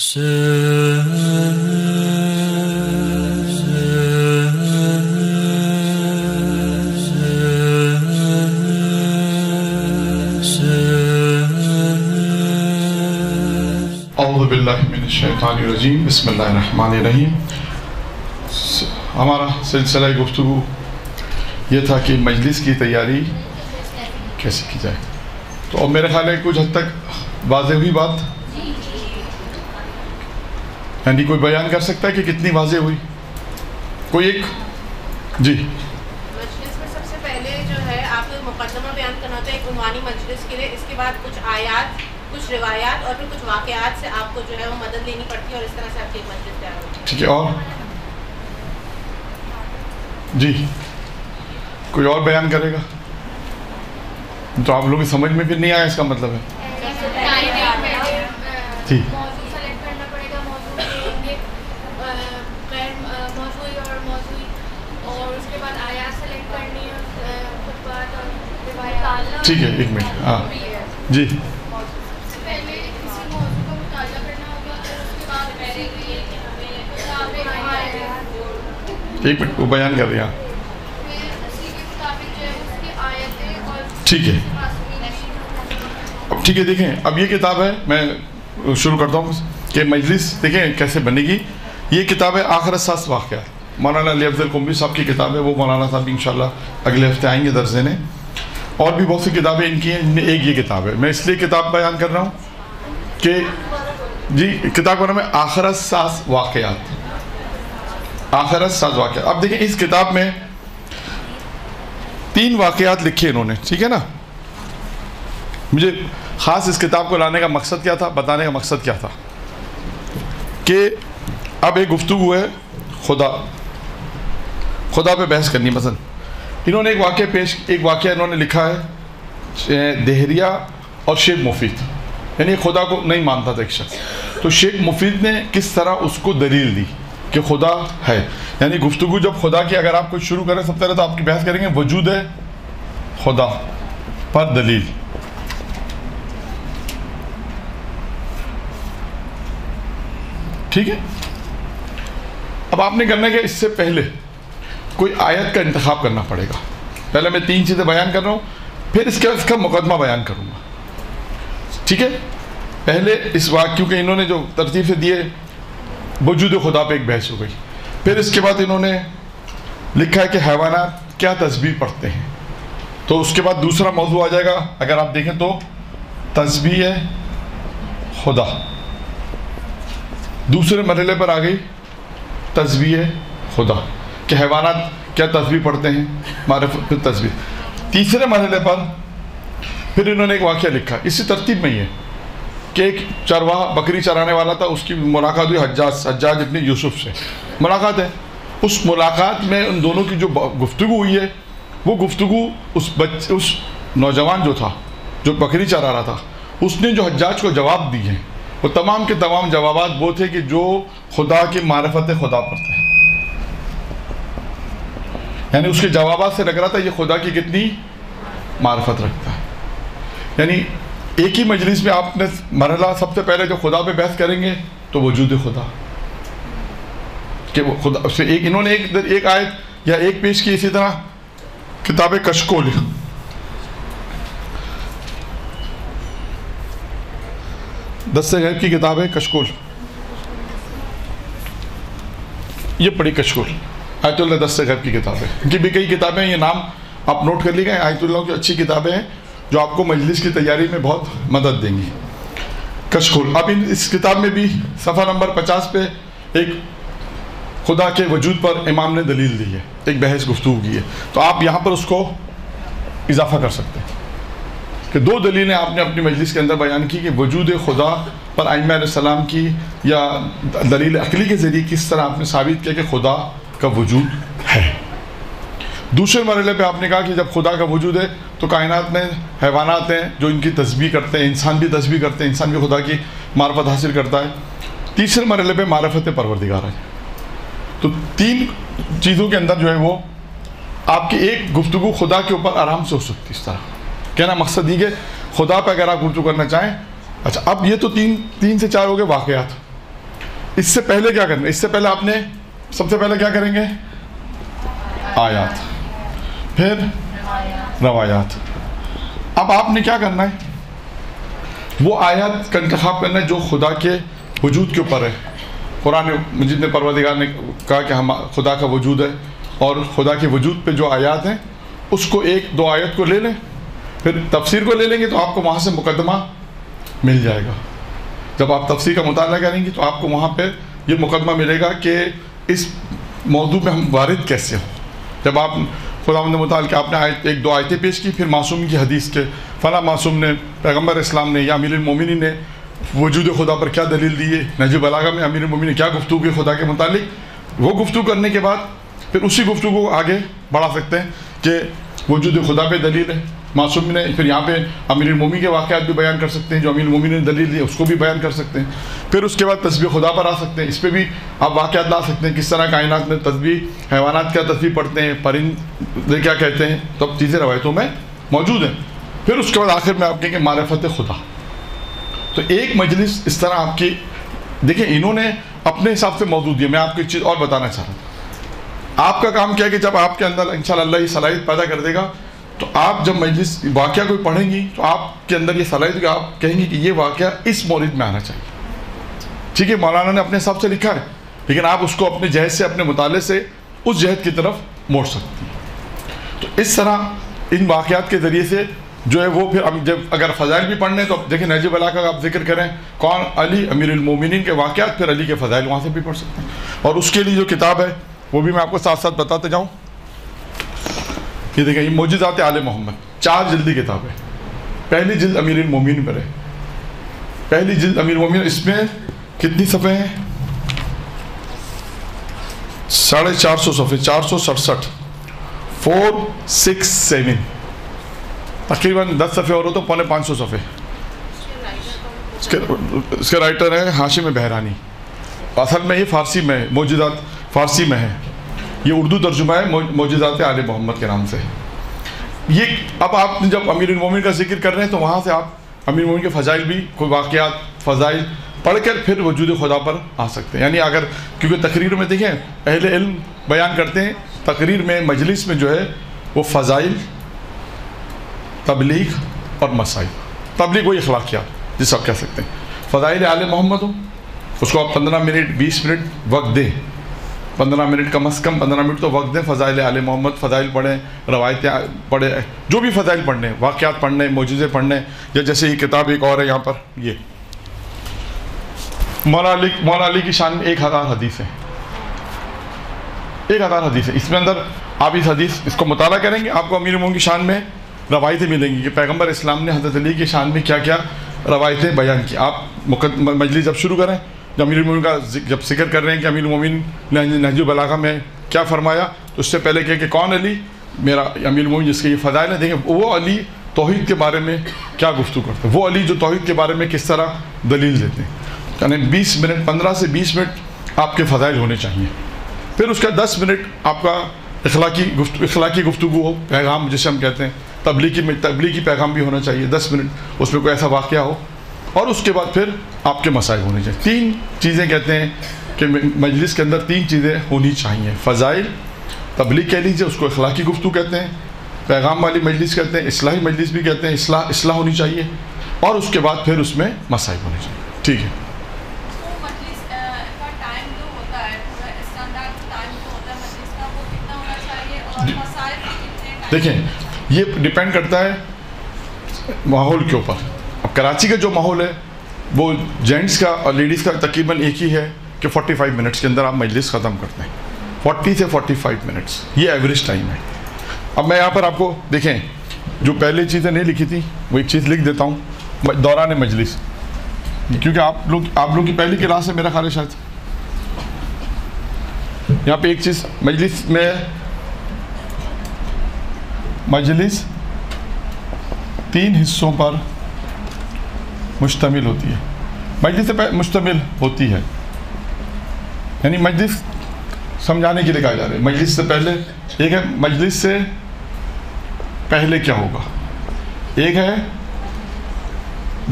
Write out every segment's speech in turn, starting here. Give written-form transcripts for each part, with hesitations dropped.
اعوذ باللہ من الشیطان الرجیم، بسم اللہ الرحمن الرحیم۔ ہمارا سلسلہ گفتگو یہ تھا کہ مجلس کی تیاری کیسے کی جائے، تو اب میرے خیال ہے کچھ حد تک واضح ہوئی بات، یعنی کوئی بیان کر سکتا ہے کہ کتنی واضح ہوئی؟ کوئی ایک جی مجلس میں سب سے پہلے جو ہے آپ مقدمہ بیان کرنا ہوتا ہے ایک عنوانی مجلس کے لیے، اس کے بعد کچھ آیات، کچھ روایات اور پھر کچھ واقعات سے آپ کو جو ہے وہ مدد لینی پڑتی ہے، اور اس طرح سے آپ کی ایک مجلس تیار ہوتی ہے۔ ٹھیک ہے، اور جی کوئی اور بیان کرے گا؟ تو آپ لوگوں کی سمجھ میں پھر نہیں آیا، اس کا مطلب ہے جی موضوع سلیکٹ کرنا پڑے گا، موضوع غیر موضوعی اور موضوعی، اور اس کے بعد آیات سلیکٹ کرنی ہے، خطبات اور روایات۔ ٹھیک ہے، ایک منٹ، ہاں جی سب سے پہلے کسی موضوع کا مطالعہ کرنا ہوگا، اور اس کے بعد میرے لیے کہ ہمیں ایک منٹ وہ بیان کر رہے ہیں اسی کے مطابق جو ہے اس کی آیتیں اور ٹھیک ہے۔ اب ٹھیک ہے، دیکھیں اب یہ کتاب ہے، میں شروع کرتا ہوں کہ مجلس دیکھیں کیسے بنے گی۔ یہ کتاب ہے آخر الساس واقعات، مولانا علی افضل قمری صاحب کی کتاب ہے، وہ مولانا صاحب انشاءاللہ اگلے ہفتے آئیں گے درس دینے۔ اور بھی بہت سی کتابیں ان کی ہیں، جن میں ایک یہ کتاب ہے۔ میں اس لیے کتاب بیان کر رہا ہوں کہ جی کتاب کا نام ہے آخر الساس واقعات، آخر الساس واقعات۔ اب دیکھیں اس کتاب میں 3 واقعات لکھے انہوں نے، ٹھیک ہے نا۔ مجھے خاص اس کتاب کو لانے کا مقصد کیا تھا، بتانے کا مقصد کیا تھا کہ اب ایک گفتگو ہے خدا پہ بحث کرنی۔ مثلا انہوں نے ایک واقعہ انہوں نے لکھا ہے دہریہ اور شیخ مفید، یعنی خدا کو نہیں مانتا تھا ایک شخص، تو شیخ مفید نے کس طرح اس کو دلیل دی کہ خدا ہے۔ یعنی گفتگو جب خدا کی اگر آپ کچھ شروع کریں، سب سے پہلے تو آپ کی بحث کریں گے وجود ہے خدا پر دلیل۔ ٹھیک ہے، اب آپ نے کرنا ہے کہ اس سے پہلے کوئی آیت کا انتخاب کرنا پڑے گا۔ پہلے میں 3 چیزیں بیان کر رہا ہوں، پھر اس کا مقدمہ بیان کروں گا، ٹھیک ہے۔ پہلے اس کیونکہ انہوں نے جو ترتیب سے دیے، وجود خدا پہ ایک بحث ہو گئی، پھر اس کے بعد انہوں نے لکھا ہے کہ حیوانات کیا تسبیح پڑھتے ہیں، تو اس کے بعد دوسرا موضوع آ جائے گا، اگر آپ دیکھیں تو تسبیح خدا۔ دوسرے مرحلے پر آ گئی تسبیح خدا کہ حیوانات کیا تسبیح پڑھتے ہیں، معرفت پھر تسبیح۔ تیسرے مرحلے پر پھر انہوں نے ایک واقعہ لکھا، اسی ترتیب میں ہی ہے کہ ایک چرواہا بکری چرانے والا تھا، اس کی ملاقات ہوئی حجاج ابن یوسف سے، ملاقات ہے۔ اس ملاقات میں ان دونوں کی جو گفتگو ہوئی ہے، وہ گفتگو اس نوجوان جو تھا جو بکری چرا رہا تھا، اس نے جو حجاج کو جواب دیے، وہ تمام کے تمام جوابات وہ تھے کہ جو خدا کی معرفت خدا پر تھے۔ یعنی اس کے جوابات سے لگ رہا تھا یہ خدا کی کتنی معرفت رکھتا ہے۔ یعنی ایک ہی مجلس میں آپ نے مرحلہ سب سے پہلے جو خدا پہ بحث کریں گے تو وجود خدا کہ وہ خدا سے انہوں نے ایک آیت یا ایک پیش کی۔ اسی طرح کتاب کشکول، دست غیب کی کتاب ہے کشکول، یہ پڑھی کشکول، آیت اللہ دست غیب کی کتاب ہے۔ ان کی بھی کئی کتابیں، یہ نام آپ نوٹ کر لی گئے، آیت اللہ کی اچھی کتابیں ہیں جو آپ کو مجلس کی تیاری میں بہت مدد دیں گی۔ کشکول، اب اس کتاب میں بھی صفحہ نمبر 50 پہ ایک خدا کے وجود پر امام نے دلیل دی ہے، ایک بحث گفتگو کی ہے، تو آپ یہاں پر اس کو اضافہ کر سکتے ہیں کہ 2 دلیلیں آپ نے اپنی مجلس کے اندر بیان کی کہ وجود خدا پر ائمہ علیہ السلام کی یا دلیل عقلی کے ذریعے کس طرح آپ نے ثابت کیا کہ خدا کا وجود ہے۔ دوسرے مرحلے پہ آپ نے کہا کہ جب خدا کا وجود ہے تو کائنات میں حیوانات ہیں جو ان کی تسبیح کرتے ہیں، انسان بھی تسبیح کرتے ہیں، انسان بھی خدا کی معرفت حاصل کرتا ہے۔ تیسرے مرحلے پہ معرفت پروردگار ہے۔ تو 3 چیزوں کے اندر جو ہے وہ آپ کی ایک گفتگو خدا کے اوپر آرام سے ہو سکتی ہے۔ اس طرح کہنا مقصد یہ کہ خدا پہ اگر آپ گفتگو کرنا چاہیں، اچھا اب یہ تو 3 سے 4 ہو گئے واقعات، اس سے پہلے کیا کرنا ہے؟ اس سے پہلے آپ نے سب سے پہلے کیا کریں گے؟ آیات، پھر روایات. اب آپ نے کیا کرنا ہے؟ وہ آیات کا انتخاب کرنا ہے جو خدا کے وجود کے اوپر ہے. قرآن مجید میں پروردگار نے کہا کہ ہم خدا کا وجود ہے، اور خدا کے وجود پہ جو آیات ہیں اس کو ایک دو آیت کو لے لیں، پھر تفسیر کو لے لیں گے تو آپ کو وہاں سے مقدمہ مل جائے گا. جب آپ تفسیر کا مطالعہ کریں گے تو آپ کو وہاں پہ یہ مقدمہ ملے گا کہ اس موضوع میں ہم وارد کیسے ہوں. جب آپ خداوند متعال کہ آپ نے ایک دو آیتیں پیش کی، پھر معصوم کی حدیث کے فلاں معصوم نے، پیغمبر اسلام نے یا امیر المومنین نے وجود خدا پر کیا دلیل دی ہے، نہج بلاغہ میں امیر المومنین نے کیا گفتگو کی خدا کے متعلق، وہ گفتگو کرنے کے بعد پھر اسی گفتگو کو آگے بڑھا سکتے ہیں کہ وجود خدا پہ دلیل ہے. معصوم نے پھر یہاں پہ امیر المومنین کے واقعات بھی بیان کر سکتے ہیں، جو امیر المومنین نے دلیل دی ہے اس کو بھی بیان کر سکتے ہیں. پھر اس کے بعد تسبیح خدا پر آ سکتے ہیں، اس پہ بھی آپ واقعات لا سکتے ہیں، کس طرح کائنات میں تسبیح، حیوانات کیا تسبیح پڑھتے ہیں، پرندے کیا کہتے ہیں، تو چیزیں روایتوں میں موجود ہیں. پھر اس کے بعد آخر میں آپ کہیں کہ معرفت خدا. تو ایک مجلس اس طرح آپ کی، دیکھیں انہوں نے اپنے حساب سے موضوع دیا. میں آپ کو ایک چیز اور بتانا چاہ رہا ہوں. آپ کا کام کیا ہے کہ جب آپ کے اندر انشاءاللہ اللہ یہ صلاحیت پیدا کر دے گا تو آپ جب مجلس واقعہ کوئی پڑھیں گی تو آپ کے اندر یہ صلاحیت کہ آپ کہیں گی کہ یہ واقعہ اس مورد میں آنا چاہیے. ٹھیک ہے، مولانا نے اپنے حساب سے لکھا ہے، لیکن آپ اس کو اپنے جہد سے، اپنے مطالعے سے اس جہد کی طرف موڑ سکتی ہیں. تو اس طرح ان واقعات کے ذریعے سے جو ہے وہ پھر جب اگر فضائل بھی پڑھنے تو دیکھیں نہج بلاغہ کا آپ ذکر کریں کون، علی امیر المومنین کے واقعات، پھر علی کے فضائل وہاں سے بھی پڑھ سکتے ہیں. اور اس کے لیے جو کتاب ہے وہ بھی میں آپ کو ساتھ ساتھ بتاتے جاؤں. یہ دیکھیں، یہ معجزات آل محمد 4 جلدی کتاب ہے. پہلی جلد امیر المومنین پر ہے. پہلی جلد امیر المومنین، اس میں کتنی صفحے ہیں؟ 450 صفحے، 467 467 تقریباً 10 صفحے اور ہو تو 550 صفحے. اس کے رائٹر ہے ہاشم بہرانی. اصل میں یہ فارسی میں ہے، معجزات فارسی میں ہے، یہ اردو ترجمہ ہے معجزات آل محمد کے نام سے. یہ اب آپ جب امیر المومنین کا ذکر کر رہے ہیں تو وہاں سے آپ امیر المومنین کے فضائل بھی، کوئی واقعات فضائل پڑھ کر پھر وجود خدا پر آ سکتے ہیں. یعنی اگر کیونکہ تقریر میں دیکھیں اہل علم بیان کرتے ہیں، تقریر میں مجلس میں جو ہے وہ فضائل، تبلیغ اور مسائل. تبلیغ وہی اخلاقیات جس آپ کہہ سکتے ہیں. فضائل آل محمد ہو، اس کو آپ 15 منٹ 20 منٹ وقت دیں، 15 منٹ کم از کم 15 منٹ تو وقت دیں. فضائل آل محمد، فضائل پڑھیں، روایتیں پڑھیں، جو بھی فضائل پڑھنے، واقعات پڑھنے، معجزے پڑھنے. یا جیسے یہ کتاب ایک اور ہے یہاں پر، یہ مولا علی کی شان میں 1000 حدیث ہے. 1000 حدیث ہے. اس میں اندر آپ اس حدیث اس کو مطالعہ کریں گے، آپ کو امیر المومنین کی شان میں روایتیں ملیں گی کہ پیغمبر اسلام نے حضرت علی کی شان میں کیا کیا روایتیں بیان کی. آپ مجلس جب شروع کریں، جب امیر المومنین کا جب ذکر کر رہے ہیں کہ امیر المومنین نے نہج بلاغہ میں کیا فرمایا، تو اس سے پہلے کہ کون علی؟ میرا امیر المومنین جس کے یہ فضائل ہیں. دیکھیں وہ علی توحید کے بارے میں کیا گفتگو کرتے ہیں، وہ علی جو توحید کے بارے میں کس طرح دلیل دیتے ہیں. یعنی 20 منٹ، 15 سے 20 منٹ آپ کے فضائل ہونے چاہیے. پھر اس کا 10 منٹ آپ کا اخلاقی گفتگو ہو، پیغام جسے ہم کہتے ہیں، تبلیغی پیغام بھی ہونا چاہیے. 10 منٹ اس میں کوئی ایسا واقعہ ہو. اور اس کے بعد پھر آپ کے مسائل ہونے چاہیے. 3 چیزیں کہتے ہیں کہ مجلس کے اندر 3 چیزیں ہونی چاہیے. فضائل، تبلیغ کہہ لیجیے، اس کو اخلاقی گفتگو کہتے ہیں، پیغام والی مجلس کہتے ہیں، اصلاحی مجلس بھی کہتے ہیں، اصلاح ہونی چاہیے. اور اس کے بعد پھر اس میں مسائل ہونے چاہیے. ٹھیک ہے. دیکھیں یہ ڈیپینڈ کرتا ہے ماحول کے اوپر. اب کراچی کا جو ماحول ہے وہ جینٹس کا اور لیڈیز کا تقریباً ایک ہی ہے کہ 45 منٹس کے اندر آپ مجلس ختم کرتے ہیں. 40 سے 45 منٹس یہ ایوریج ٹائم ہے. اب میں یہاں پر آپ کو دیکھیں جو پہلے چیزیں نہیں لکھی تھی وہ ایک چیز لکھ دیتا ہوں، دوران مجلس، کیونکہ آپ لوگ کی پہلی کلاس ہے میرا خیال ہے شاید. یہاں پہ ایک چیز مجلس میں، مجلس 3 حصوں پر مشتمل ہوتی ہے. مجلس سے مشتمل ہوتی ہے، یعنی مجلس سمجھانے کے لیے کہا جا رہا ہے. مجلس سے پہلے ایک ہے، مجلس سے پہلے کیا ہوگا، ایک ہے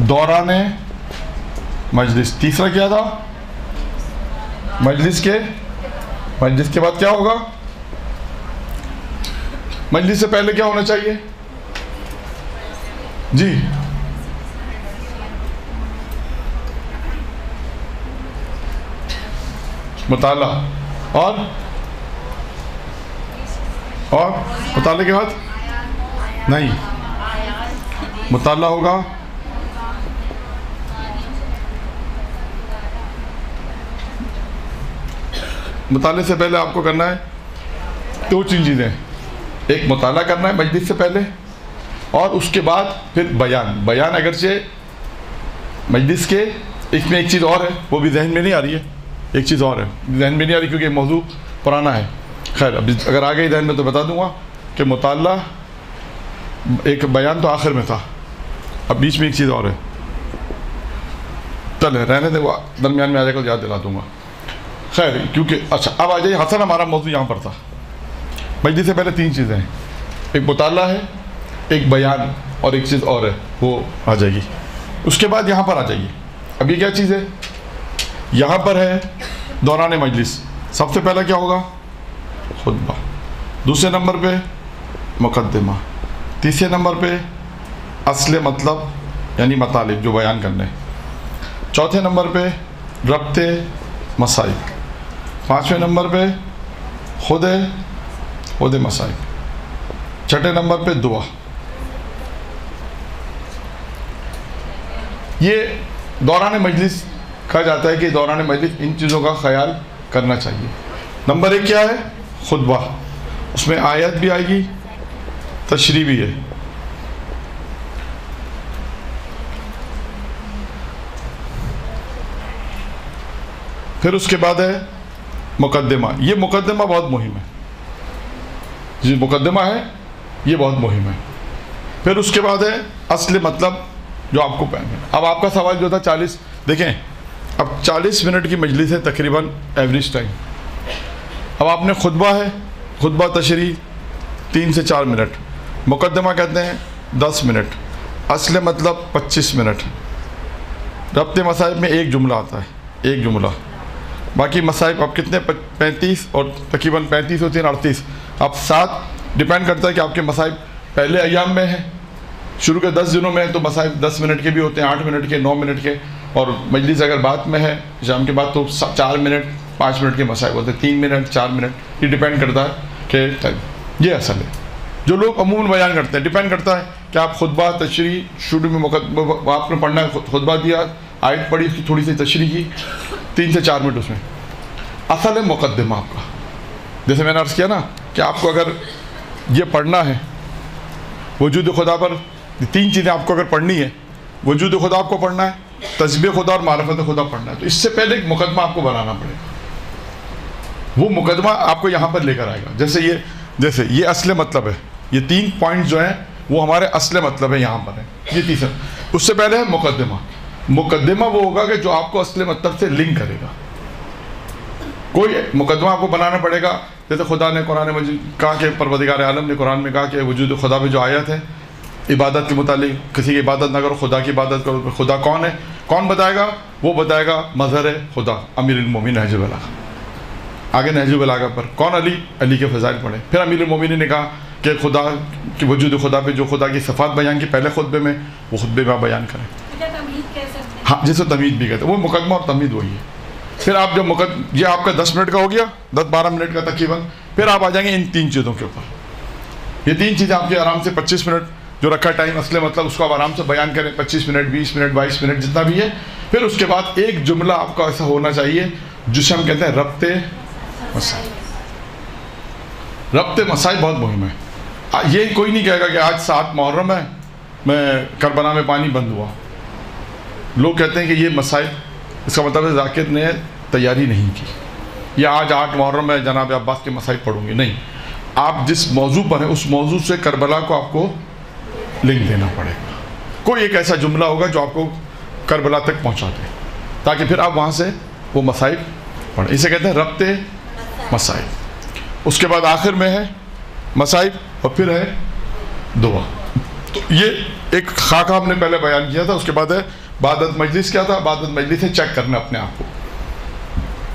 دوران مجلس، تیسرا کیا تھا مجلس کے بعد کیا ہوگا؟ مجلس سے پہلے کیا ہونا چاہیے جی؟ مطالعہ. اور مطالعے کے بعد نہیں، مطالعہ ہوگا مطالعے سے پہلے آپ کو کرنا ہے دو چیزیں. ایک مطالعہ کرنا ہے مجلس سے پہلے، اور اس کے بعد پھر بیان اگرچہ مجلس کے اس میں ایک چیز اور ہے، وہ بھی ذہن میں نہیں آ رہی ہے. ایک چیز اور ہے ذہن میں نہیں آ رہی کیونکہ موضوع پرانا ہے. خیر اب اگر آ گئی ذہن میں تو بتا دوں گا کہ مطالعہ ایک بیان تو آخر میں تھا، اب بیچ میں ایک چیز اور ہے. چلے رہنے دیں، وہ درمیان میں آ جائے گا، یاد دلا دوں گا. خیر کیونکہ اچھا اب آ جائیے، حسن ہمارا موضوع یہاں پر تھا. مجلس سے پہلے تین چیزیں ہیں، ایک مطالعہ ہے، ایک بیان، اور ایک چیز اور ہے وہ آ جائے گی. اس کے بعد یہاں پر آ جائیے. اب یہ کیا چیز ہے؟ یہاں پر ہے دوران مجلس. سب سے پہلا کیا ہوگا؟ خطبہ. دوسرے نمبر پہ مقدمہ. تیسرے نمبر پہ اصل مطلب یعنی مطالب جو بیان کرنے. چوتھے نمبر پہ ربط مسائل. پانچویں نمبر پہ خود مسائل. چھٹے نمبر پہ دعا. یہ دوران مجلس کہا جاتا ہے کہ دوران مجلس ان چیزوں کا خیال کرنا چاہیے. نمبر ایک کیا ہے؟ خطبہ. اس میں آیت بھی آئے گی، تشریح بھی ہے. پھر اس کے بعد ہے مقدمہ. یہ مقدمہ بہت مہم ہے، جو مقدمہ ہے یہ بہت مہم ہے. پھر اس کے بعد ہے اصل مطلب جو آپ کو پہننا ہے. اب آپ کا سوال جو تھا 40، دیکھیں اب 40 منٹ کی مجلس ہے تقریباً ایوریج ٹائم. اب آپ نے خطبہ ہے، خطبہ تشریح 3 سے 4 منٹ، مقدمہ کہتے ہیں 10 منٹ، اصل مطلب 25 منٹ، ربط مسائل میں ایک جملہ آتا ہے، ایک جملہ. باقی مسائل اب کتنے 35 اور تقریباً 35 ہوتی ہیں 38. اب 7 ڈیپینڈ کرتا ہے کہ آپ کے مسائل پہلے ایام میں ہیں، شروع کے 10 دنوں میں ہیں تو مسائل 10 منٹ کے بھی ہوتے ہیں، 8 منٹ کے، 9 منٹ کے. اور مجلس اگر بعد میں ہے شام کے بعد تو 4 منٹ 5 منٹ کے مسائل ہوتے ہیں، 3 منٹ 4 منٹ. یہ ڈیپینڈ کرتا ہے کہ یہ اصل ہے جو لوگ عموماً بیان کرتے ہیں. ڈیپینڈ کرتا ہے کہ آپ خطبہ تشریح شروع میں آپ نے پڑھنا ہے، خطبہ دیا، آیت پڑھی، اس کی تھوڑی سی تشریح کی، 3 سے 4 منٹ اس میں. اصل ہے مقدمہ آپ کا. جیسے میں نے عرض کیا نا کہ آپ کو اگر یہ پڑھنا ہے وجود خدا پر، 3 چیزیں آپ کو اگر پڑھنی ہے، وجود خدا آپ کو پڑھنا ہے، تسبیح خدا اور معرفت خدا پڑھنا ہے، تو اس سے پہلے ایک مقدمہ آپ کو بنانا پڑے گا. وہ مقدمہ آپ کو یہاں پر لے کر آئے گا. جیسے یہ اصل مطلب ہے، یہ 3 پوائنٹ جو ہیں وہ ہمارے اصل مطلب ہے یہاں پر ہیں. یہ تیسرا. اس سے پہلے ہے مقدمہ. مقدمہ وہ ہوگا کہ جو آپ کو اصل مطلب سے لنک کرے گا. کوئی مقدمہ آپ کو بنانا پڑے گا. جیسے خدا نے قرآن مجید کہا کہ پروردگار عالم نے قرآن میں کہا کہ وجود خدا میں جو آیت ہے عبادت کے متعلق، کسی کی عبادت نہ کرو، خدا کی عبادت کرو. خدا کون ہے؟ کون بتائے گا؟ وہ بتائے گا مظہر خدا امیر المومنین نہج البلاغہ. آگے نہج البلاغہ پر کون؟ علی کے فضائل پڑھے. پھر امیر المومنین نے کہا کہ خدا کی وجود خدا پہ جو خدا کی صفات بیان کی پہلے خطبے میں، وہ خطبے میں بیان کریں. ہاں جسے تمہید بھی کہتے ہیں، وہ مقدمہ اور تمہید وہی ہے. پھر آپ جب یہ آپ کا 10 منٹ کا ہو گیا، 10-12 منٹ کا تقریباً، پھر آپ آ جائیں گے ان 3 چیزوں کے اوپر. یہ 3 چیزیں آپ کے آرام سے 25 منٹ جو رکھا ٹائم اصل مطلب اس کو آپ آرام سے بیان کریں، 25 منٹ 20 منٹ 22 منٹ جتنا بھی ہے. پھر اس کے بعد ایک جملہ آپ کا ایسا ہونا چاہیے جسے ہم کہتے ہیں ربط مسائل. ربط مسائل بہت مہم ہے. یہ کوئی نہیں کہے گا کہ آج 7 محرم ہے، میں کربلا میں پانی بند ہوا. لوگ کہتے ہیں کہ یہ مسائل، اس کا مطلب ہے ذاکر نے تیاری نہیں کی، یا آج 8 محرم ہے جناب عباس کے مسائل پڑھوں گے. نہیں، آپ جس موضوع پر ہیں اس موضوع سے کربلا کو آپ کو لنک دینا پڑے گا. کوئی ایک ایسا جملہ ہوگا جو آپ کو کربلا تک پہنچا دے تاکہ پھر آپ وہاں سے وہ مسائل پڑھیں. اسے کہتے ہیں ربط مسائل. اس کے بعد آخر میں ہے مسائل اور پھر ہے دعا. تو یہ ایک خاکہ ہم نے پہلے بیان کیا تھا. اس کے بعد ہے عبادت مجلس. کیا تھا عبادت مجلس؟ ہے چیک کرنا اپنے آپ کو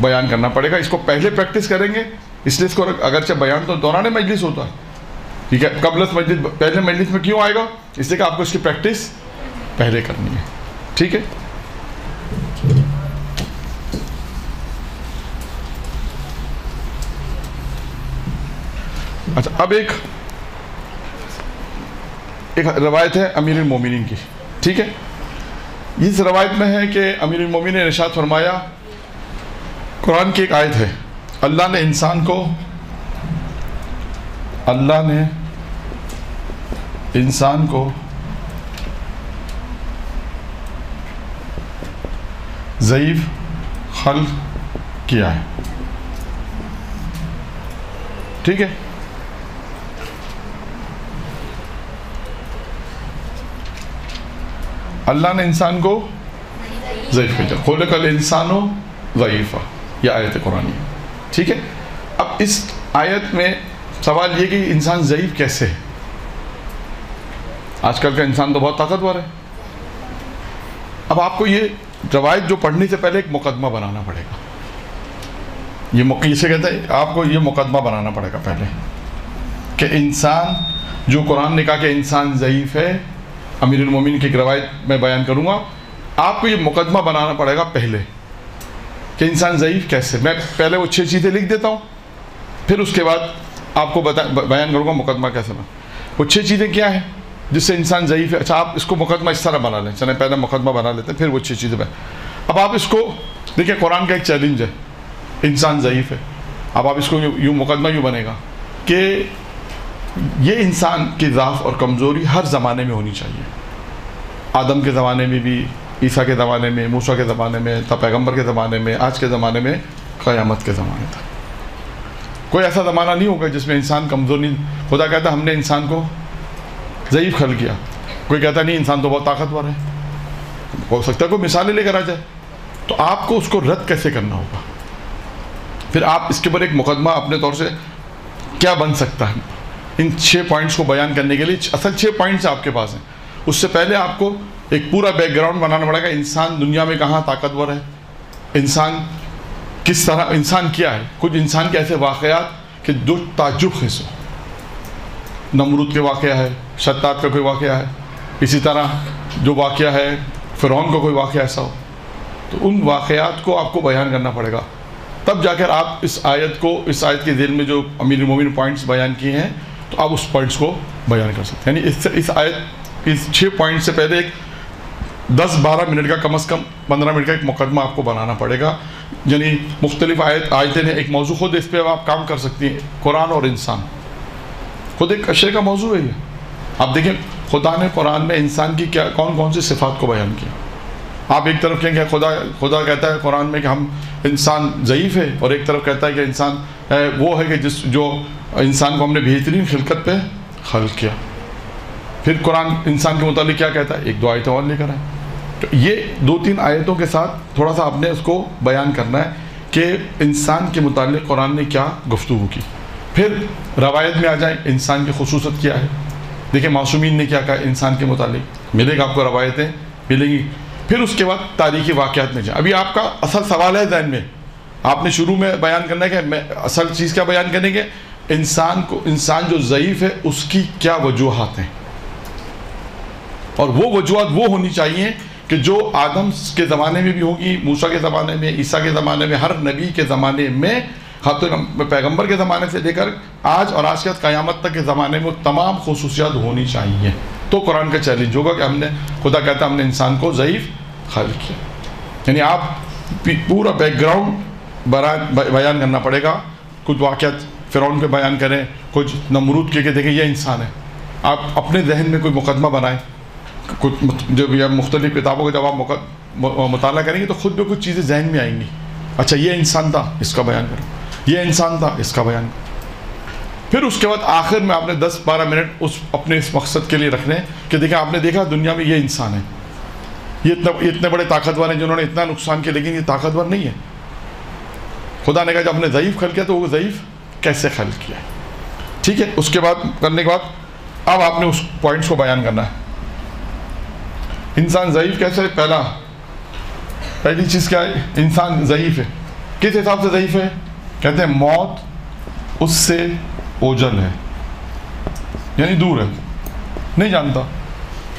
بیان کرنا پڑے گا. اس کو پہلے پریکٹس کریں گے, اس لیے اس کو اگرچہ بیان تو دوران مجلس ہوتا ہے, ٹھیک ہے, قبل مجلس پہلے مجلس میں کیوں آئے گا؟ اس لیے کہ آپ کو اس کی پریکٹس پہلے کرنی ہے, ٹھیک ہے. اچھا, اب ایک روایت ہے امیر المومنین کی, ٹھیک ہے. اس روایت میں ہے کہ امیر المومنین نے ارشاد فرمایا, قرآن کی ایک آیت ہے, اللہ نے انسان کو ضعیف خلق کیا ہے, ٹھیک ہے. اللہ نے انسان کو ضعیف کیا, خلق الانسان ضعیفا, یہ آیت قرآن ہے, ٹھیک ہے. اب اس آیت میں سوال یہ کہ انسان ضعیف کیسے ہے؟ آج کل کا انسان تو بہت طاقتور ہے. اب آپ کو یہ روایت جو پڑھنے سے پہلے ایک مقدمہ بنانا پڑے گا. یہ اسے کہتے ہیں, آپ کو یہ مقدمہ بنانا پڑے گا پہلے کہ انسان, جو قرآن نے کہا کہ انسان ضعیف ہے, امیر المومنین کی ایک روایت میں بیان کروں گا, آپ کو یہ مقدمہ بنانا پڑے گا پہلے کہ انسان ضعیف کیسے. میں پہلے وہ 6 چیزیں لکھ دیتا ہوں, پھر اس کے بعد آپ کو بیان کروں گا مقدمہ کیسے بنا. وہ 6 چیزیں کیا ہیں جس سے انسان ضعیف ہے؟ اچھا, آپ اس کو مقدمہ اس طرح بنا لیں, چلیں پہلے مقدمہ بنا لیتے ہیں, پھر وہ 6 چیزیں. اب آپ اس کو دیکھیں, قرآن کا ایک چیلنج ہے, انسان ضعیف ہے. اب آپ اس کو یوں مقدمہ یوں بنے گا کہ یہ انسان کی ضعف اور کمزوری ہر زمانے میں ہونی چاہیے. آدم کے زمانے میں بھی, عیسیٰ کے زمانے میں, موسیٰ کے زمانے میں, پیغمبر کے زمانے میں, آج کے زمانے میں, قیامت کے زمانے تک. کوئی ایسا زمانہ نہیں ہوگا جس میں انسان کمزور نہیں. خدا کہتا ہے ہم نے انسان کو ضعیف خلق کیا. کوئی کہتا نہیں انسان تو بہت طاقتور ہے. ہو سکتا ہے کوئی مثالیں لے کر آ جائے. تو آپ کو اس کو رد کیسے کرنا ہوگا؟ پھر آپ اس کے اوپر ایک مقدمہ اپنے طور سے کیا بن سکتا ہے. ان 6 پوائنٹس کو بیان کرنے کے لیے اصل 6 پوائنٹس آپ کے پاس ہیں. اس سے پہلے آپ کو ایک پورا بیک گراؤنڈ بنانا پڑے گا. انسان دنیا میں کہاں طاقتور ہے, انسان کس طرح, انسان کیا ہے. کچھ انسان کے ایسے واقعات کہ جو تعجب خیز ہو. نمرود کے واقعہ ہے, شداد کا کوئی واقعہ ہے, اسی طرح جو واقعہ ہے فرعون کا کوئی واقعہ ایسا ہو. تو ان واقعات کو آپ کو بیان کرنا پڑے گا, تب جا کر آپ اس آیت کے ذیل میں جو امیر المومنین پوائنٹس بیان کیے ہیں, تو آپ اس پوائنٹس کو بیان کر سکتے ہیں. یعنی اس آیت, اس 6 پوائنٹ سے پہلے ایک 10-12 منٹ کا, کم از کم 15 منٹ کا ایک مقدمہ آپ کو بنانا پڑے گا. یعنی مختلف آیتیں نے ایک موضوع خود, اس پہ آپ کام کر سکتی ہیں. قرآن اور انسان خود ایک اشرے کا موضوع ہے یہ. آپ دیکھیں خدا نے قرآن میں انسان کی کیا کون کون سی صفات کو بیان کیا. آپ ایک طرف کہیں گے خدا کہتا ہے قرآن میں کہ ہم انسان ضعیف ہے, اور ایک طرف کہتا ہے کہ انسان وہ ہے کہ جو انسان کو ہم نے بہترین خلقت پہ خلق کیا. پھر قرآن انسان کے متعلق کیا کہتا ہے, 1-2 آیتیں اور لے کر آئے. تو یہ 2-3 آیتوں کے ساتھ تھوڑا سا آپ نے اس کو بیان کرنا ہے کہ انسان کے متعلق قرآن نے کیا گفتگو کی. پھر روایت میں آ جائیں, انسان کی خصوصیت کیا ہے. دیکھیں معصومین نے کیا کہا انسان کے متعلق, ملے گا آپ کو, روایتیں ملیں گی. پھر اس کے بعد تاریخی واقعات میں جائیں. ابھی آپ کا اصل سوال ہے ذہن میں, آپ نے شروع میں بیان کرنا ہے کہ اصل چیز کیا بیان کریں گے, انسان جو ضعیف ہے اس کی کیا وجوہات ہیں. اور وہ وجوہات وہ ہونی چاہیے کہ جو آدم کے زمانے میں بھی ہوگی, موسیٰ کے زمانے میں, عیسیٰ کے زمانے میں, ہر نبی کے زمانے میں, پیغمبر کے زمانے سے لے کر آج اور آج کے قیامت تک کے زمانے میں تمام خصوصیات ہونی چاہیے. تو قرآن کا چیلنج ہوگا کہ ہم نے, خدا کہتا ہے ہم نے انسان کو ضعیف خلق کیا. یعنی آپ پورا بیک گراؤنڈ بیان کرنا پڑے گا. کچھ واقعات فرعون پہ بیان کریں, کچھ نمرود کے دیکھیں یہ انسان ہے. آپ اپنے ذہن میں کوئی مقدمہ بنائیں. کچھ جب مختلف کتابوں کا جب آپ مطالعہ کریں گے تو خود بھی کچھ چیزیں ذہن میں آئیں گی. اچھا یہ انسان تھا, اس کا بیان کرو, یہ انسان تھا, اس کا بیان کرو. پھر اس کے بعد آخر میں آپ نے 10-12 منٹ اپنے اس مقصد کے لیے رکھنے کہ دیکھیں آپ نے دیکھا دنیا میں یہ انسان ہے, یہ اتنے بڑے طاقتور ہیں جنہوں نے اتنا نقصان کیا, لیکن یہ طاقتور نہیں ہے. خدا نے کہا جب ہم نے ضعیف خلق کیا تو وہ ضعیف کیسے خلق کیا. ٹھیک ہے, اس کے بعد کرنے کے بعد اب آپ نے اس پوائنٹس کو بیان کرنا ہے. انسان ضعیف کیسے ہے, پہلی چیز کیا ہے, انسان ضعیف ہے. کس حساب سے ضعیف ہے؟ کہتے ہیں موت اس سے اوجل ہے، یعنی دور ہے، نہیں جانتا،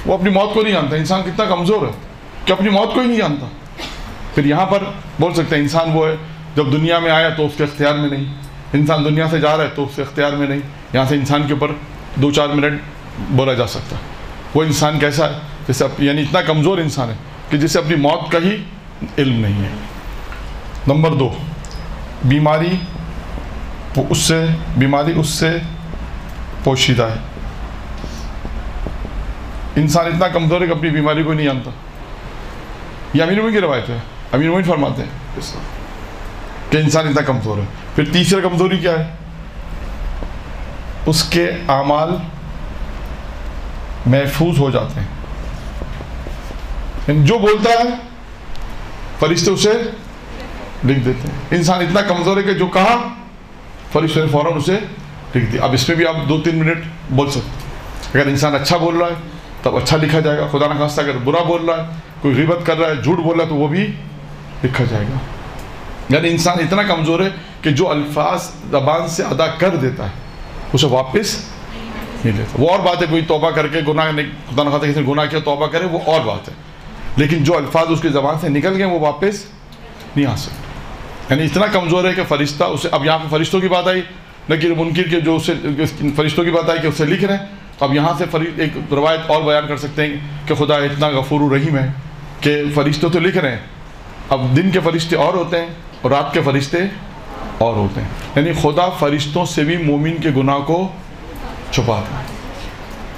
وہ اپنی موت کو نہیں جانتا. انسان کتنا کمزور ہے کہ اپنی موت کو ہی نہیں جانتا. پھر یہاں پر بول سکتے ہیں انسان وہ ہے جب دنیا میں آیا تو اس کے اختیار میں نہیں، انسان دنیا سے جا رہا ہے تو اس کے اختیار میں نہیں. یہاں سے انسان کے اوپر 2-4 منٹ بولا جا سکتا ہے. وہ انسان کیسا ہے؟ جیسے یعنی اتنا کمزور انسان ہے کہ جسے اپنی موت کا ہی علم نہیں ہے. نمبر 2، بیماری اس سے پوشیدہ ہے. انسان اتنا کمزور ہے کہ اپنی بیماری کو نہیں جانتا. یہ امیر مومنین کی روایت ہے، امیر مومنین فرماتے ہیں کہ انسان اتنا کمزور ہے. پھر تیسری کمزوری کیا ہے؟ اس کے اعمال محفوظ ہو جاتے ہیں. جو بولتا ہے فرشتے اسے لکھ دیتے ہیں. انسان اتنا کمزور ہے کہ جو کہا فرشتے نے فوراً اسے لکھ دیا. اب اس میں بھی آپ 2-3 منٹ بول سکتے. اگر انسان اچھا بول رہا ہے تب اچھا لکھا جائے گا. خدا نخواستہ اگر برا بول رہا ہے، کوئی غیبت کر رہا ہے، جھوٹ بول رہا ہے، تو وہ بھی لکھا جائے گا. یعنی انسان اتنا کمزور ہے کہ جو الفاظ زبان سے ادا کر دیتا ہے اسے واپس نہیں لیتا. وہ اور بات ہے کوئی توبہ کر کے گناہ نہیں، خدا نخواستہ کسی نے گناہ کیا توبہ کرے، وہ اور بات ہے. لیکن جو الفاظ اس کی زبان سے نکل گئے وہ واپس نہیں آ سکتے. یعنی اتنا کمزور ہے کہ فرشتہ اسے، اب یہاں پہ فرشتوں کی بات آئی، نکیر منکر کے جو اسے فرشتوں کی بات آئی کہ اسے لکھ رہے ہیں. تو اب یہاں سے ایک روایت اور بیان کر سکتے ہیں کہ خدا اتنا غفور الرحیم ہے کہ فرشتے تو لکھ رہے ہیں. اب دن کے فرشتے اور ہوتے ہیں اور رات کے فرشتے اور ہوتے ہیں. یعنی خدا فرشتوں سے بھی مومن کے گناہ کو چھپاتا ہے.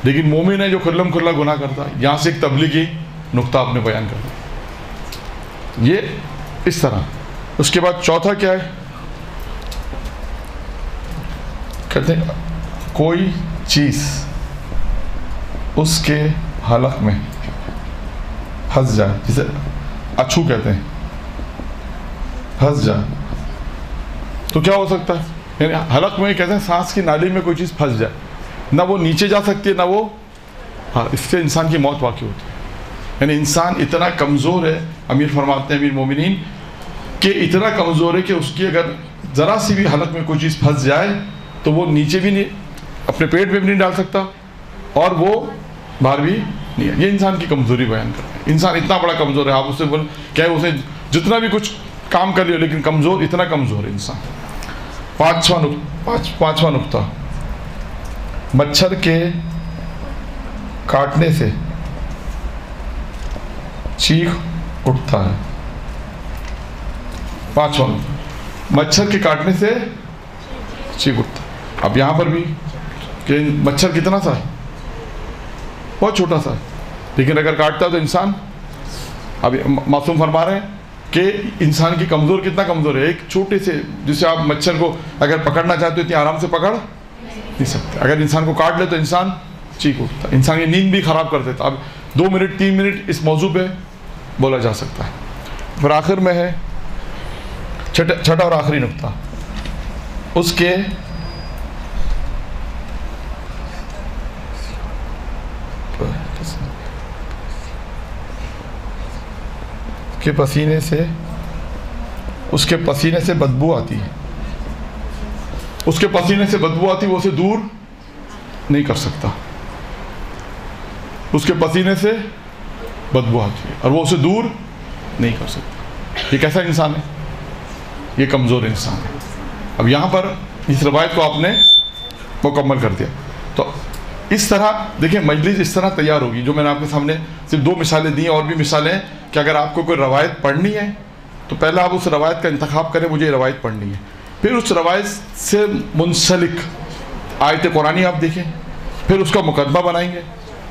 لیکن مومن ہے جو کھلم کھلا گناہ کرتا ہے. یہاں سے ایک تبلیغی نقطہ آپ نے بیان کر دیا. یہ اس طرح. اس کے بعد چوتھا کیا ہے؟ کہتے ہیں کوئی چیز اس کے حلق میں پھنس جائے، جسے اچھو کہتے ہیں، پھنس جائے تو کیا ہو سکتا ہے؟ یعنی حلق میں کہتے ہیں سانس کی نالی میں کوئی چیز پھنس جائے، نہ وہ نیچے جا سکتی ہے نہ وہ، اس سے انسان کی موت واقع ہوتی ہے. یعنی انسان اتنا کمزور ہے، امیر فرماتے ہیں امیر مومنین، کہ اتنا کمزور ہے کہ اس کی اگر ذرا سی بھی حلق میں کوئی چیز پھنس جائے تو وہ نیچے بھی نہیں، اپنے پیٹ میں بھی نہیں ڈال سکتا اور وہ باہر بھی نہیں ہے. یہ انسان کی کمزوری بیان کرتے ہیں. انسان اتنا بڑا کمزور ہے، آپ اس سے بولیں کیا اسے جتنا بھی کچھ کام کر لیا لیکن کمزور، اتنا کمزور ہے انسان. پانچواں نقطہ، مچھر کے کاٹنے سے چیخ اٹھتا ہے. پانچواں نقطہ، مچھر کے کاٹنے سے چیخ اٹھتا ہے. اب یہاں پر بھی کہ مچھر کتنا سا ہے؟ بہت چھوٹا سا ہے، لیکن اگر کاٹتا ہے تو انسان، اب معصوم فرما رہے ہیں کہ انسان کی کمزور کتنا کمزور ہے. ایک چھوٹے سے جسے آپ مچھر کو اگر پکڑنا چاہتے ہو اتنی آرام سے پکڑ نہیں سکتے. اگر انسان کو کاٹ لے تو انسان چیخ اٹھتا ہے. انسان کی نیند بھی خراب کر دیتا. اب 2 منٹ 3 منٹ اس موضوع پہ بولا جا سکتا ہے. پھر آخر میں ہے چھٹا اور آخری نقطہ، اس کے پسینے سے بدبو آتی ہے. اس کے پسینے سے بدبو آتی، وہ اسے دور نہیں کر سکتا. اس کے پسینے سے بدبو آتی ہے اور وہ اسے دور نہیں کر سکتا. یہ کیسا انسان ہے؟ یہ کمزور انسان ہے. اب یہاں پر اس روایت کو آپ نے مکمل کر دیا. تو اس طرح دیکھیں مجلس اس طرح تیار ہوگی. جو میں نے آپ کے سامنے صرف 2 مثالیں دی ہیں، اور بھی مثالیں ہیں کہ اگر آپ کو کوئی روایت پڑھنی ہے تو پہلے آپ اس روایت کا انتخاب کریں، مجھے یہ روایت پڑھنی ہے. پھر اس روایت سے منسلک آیت قرآنی آپ دیکھیں، پھر اس کا مقدمہ بنائیں گے.